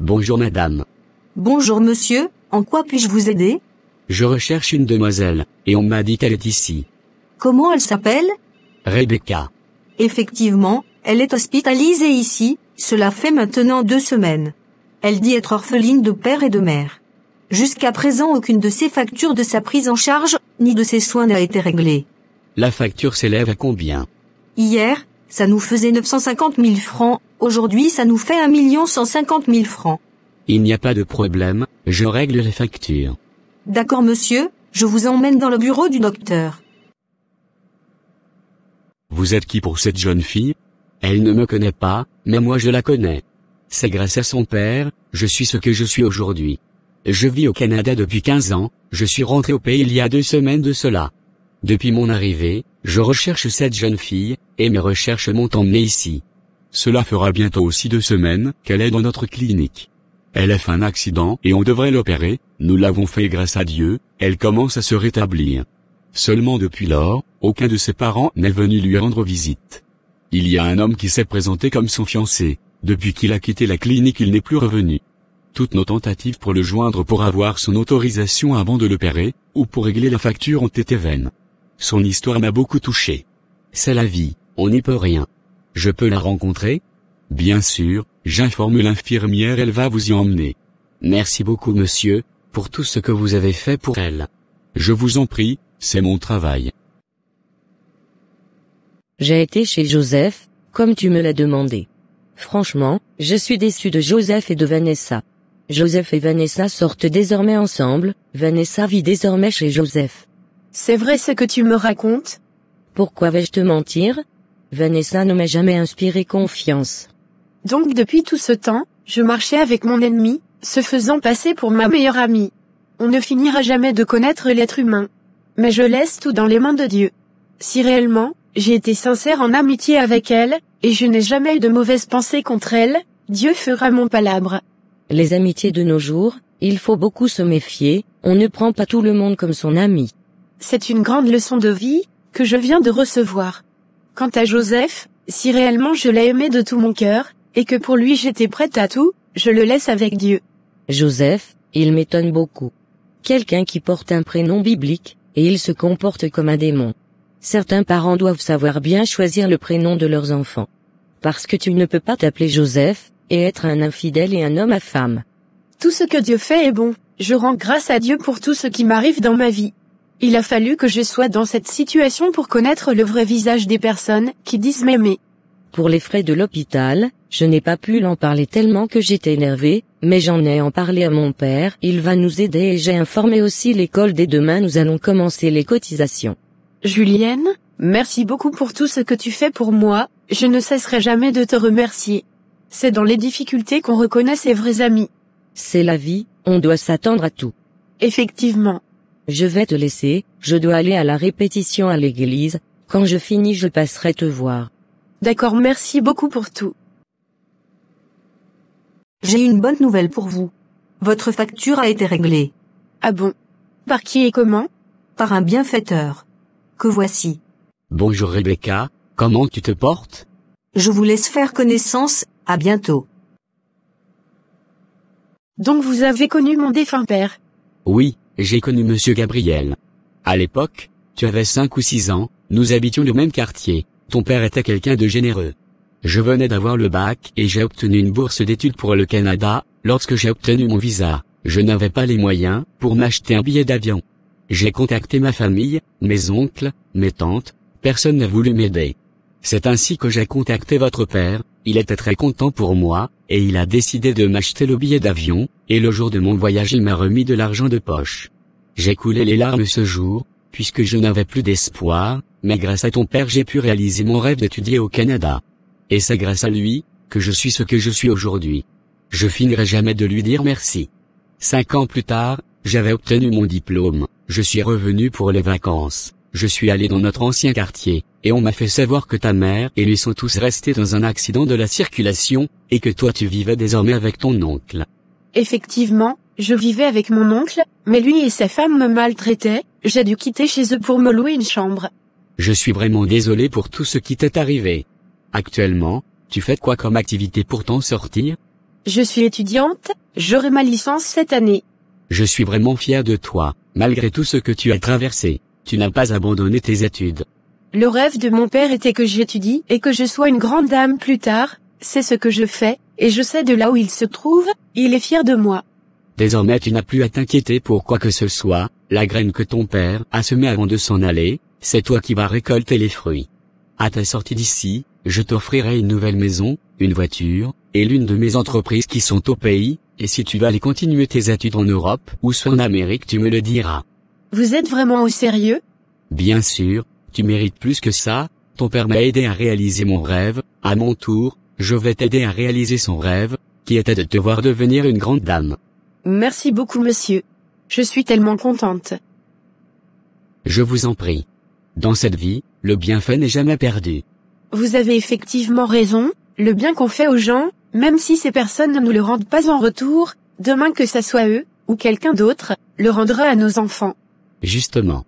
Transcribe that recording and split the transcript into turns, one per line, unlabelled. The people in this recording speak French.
Bonjour madame.
Bonjour monsieur, en quoi puis-je vous aider?
Je recherche une demoiselle, et on m'a dit qu'elle est ici.
Comment elle s'appelle?
Rebecca.
Effectivement, elle est hospitalisée ici, cela fait maintenant 2 semaines. Elle dit être orpheline de père et de mère. Jusqu'à présent aucune de ses factures de sa prise en charge, ni de ses soins n'a été réglée.
La facture s'élève à combien?
Hier, ça nous faisait 950 000 francs, aujourd'hui ça nous fait 1 150 000 francs.
Il n'y a pas de problème, je règle les factures.
D'accord monsieur, je vous emmène dans le bureau du docteur.
Vous êtes qui pour cette jeune fille?
Elle ne me connaît pas, mais moi je la connais. C'est grâce à son père, je suis ce que je suis aujourd'hui. Je vis au Canada depuis 15 ans, je suis rentré au pays il y a 2 semaines de cela. Depuis mon arrivée, je recherche cette jeune fille, et mes recherches m'ont emmené ici.
Cela fera bientôt aussi 2 semaines qu'elle est dans notre clinique. Elle a fait un accident et on devrait l'opérer, nous l'avons fait grâce à Dieu, elle commence à se rétablir. Seulement depuis lors, aucun de ses parents n'est venu lui rendre visite. Il y a un homme qui s'est présenté comme son fiancé, depuis qu'il a quitté la clinique il n'est plus revenu. Toutes nos tentatives pour le joindre pour avoir son autorisation avant de l'opérer, ou pour régler la facture ont été vaines. Son histoire m'a beaucoup touché.
C'est la vie, on n'y peut rien. Je peux la rencontrer?
Bien sûr, j'informe l'infirmière, elle va vous y emmener.
Merci beaucoup monsieur, pour tout ce que vous avez fait pour elle.
Je vous en prie, c'est mon travail.
J'ai été chez Joseph, comme tu me l'as demandé. Franchement, je suis déçu de Joseph et de Vanessa. Joseph et Vanessa sortent désormais ensemble, Vanessa vit désormais chez Joseph.
C'est vrai ce que tu me racontes?
Pourquoi vais-je te mentir? Vanessa ne m'a jamais inspiré confiance.
Donc depuis tout ce temps, je marchais avec mon ennemi, se faisant passer pour ma meilleure amie. On ne finira jamais de connaître l'être humain. Mais je laisse tout dans les mains de Dieu. Si réellement, j'ai été sincère en amitié avec elle, et je n'ai jamais eu de mauvaises pensées contre elle, Dieu fera mon palabre.
Les amitiés de nos jours, il faut beaucoup se méfier, on ne prend pas tout le monde comme son ami.
C'est une grande leçon de vie, que je viens de recevoir. Quant à Joseph, si réellement je l'ai aimé de tout mon cœur, et que pour lui j'étais prête à tout, je le laisse avec Dieu.
Joseph, il m'étonne beaucoup. Quelqu'un qui porte un prénom biblique, et il se comporte comme un démon. Certains parents doivent savoir bien choisir le prénom de leurs enfants. Parce que tu ne peux pas t'appeler Joseph, et être un infidèle et un homme à femme.
Tout ce que Dieu fait est bon, je rends grâce à Dieu pour tout ce qui m'arrive dans ma vie. Il a fallu que je sois dans cette situation pour connaître le vrai visage des personnes qui disent m'aimer.
Pour les frais de l'hôpital, je n'ai pas pu l'en parler tellement que j'étais énervée, mais j'en ai en parlé à mon père, il va nous aider et j'ai informé aussi l'école dès demain nous allons commencer les cotisations.
Julienne, merci beaucoup pour tout ce que tu fais pour moi, je ne cesserai jamais de te remercier. C'est dans les difficultés qu'on reconnaît ses vrais amis.
C'est la vie, on doit s'attendre à tout.
Effectivement.
Je vais te laisser, je dois aller à la répétition à l'église, quand je finis je passerai te voir.
D'accord, merci beaucoup pour tout.
J'ai une bonne nouvelle pour vous. Votre facture a été réglée.
Ah bon? Par qui et comment?
Par un bienfaiteur. Que voici.
Bonjour Rebecca, comment tu te portes?
Je vous laisse faire connaissance, à bientôt.
Donc vous avez connu mon défunt père?
Oui, j'ai connu monsieur Gabriel. À l'époque, tu avais 5 ou 6 ans, nous habitions le même quartier, ton père était quelqu'un de généreux. Je venais d'avoir le bac et j'ai obtenu une bourse d'études pour le Canada, lorsque j'ai obtenu mon visa, je n'avais pas les moyens pour m'acheter un billet d'avion. J'ai contacté ma famille, mes oncles, mes tantes, personne n'a voulu m'aider. C'est ainsi que j'ai contacté votre père, il était très content pour moi, et il a décidé de m'acheter le billet d'avion, et le jour de mon voyage il m'a remis de l'argent de poche. J'ai coulé les larmes ce jour, puisque je n'avais plus d'espoir, mais grâce à ton père j'ai pu réaliser mon rêve d'étudier au Canada. Et c'est grâce à lui, que je suis ce que je suis aujourd'hui. Je finirai jamais de lui dire merci. 5 ans plus tard, j'avais obtenu mon diplôme, je suis revenu pour les vacances, je suis allé dans notre ancien quartier, et on m'a fait savoir que ta mère et lui sont tous restés dans un accident de la circulation, et que toi tu vivais désormais avec ton oncle.
Effectivement, je vivais avec mon oncle, mais lui et sa femme me maltraitaient, j'ai dû quitter chez eux pour me louer une chambre.
Je suis vraiment désolé pour tout ce qui t'est arrivé. Actuellement, tu fais quoi comme activité pour t'en sortir?
Je suis étudiante, j'aurai ma licence cette année.
Je suis vraiment fier de toi, malgré tout ce que tu as traversé. Tu n'as pas abandonné tes études.
Le rêve de mon père était que j'étudie et que je sois une grande dame plus tard, c'est ce que je fais, et je sais de là où il se trouve, il est fier de moi.
Désormais tu n'as plus à t'inquiéter pour quoi que ce soit, la graine que ton père a semée avant de s'en aller, c'est toi qui vas récolter les fruits. À ta sortie d'ici, je t'offrirai une nouvelle maison, une voiture, et l'une de mes entreprises qui sont au pays, et si tu vas aller continuer tes études en Europe ou soit en Amérique tu me le diras.
Vous êtes vraiment au sérieux?
Bien sûr, tu mérites plus que ça, ton père m'a aidé à réaliser mon rêve, à mon tour, je vais t'aider à réaliser son rêve, qui était de te voir devenir une grande dame.
Merci beaucoup monsieur. Je suis tellement contente.
Je vous en prie. Dans cette vie, le bienfait n'est jamais perdu.
Vous avez effectivement raison, le bien qu'on fait aux gens, même si ces personnes ne nous le rendent pas en retour, demain que ça soit eux, ou quelqu'un d'autre, le rendra à nos enfants.
Justement.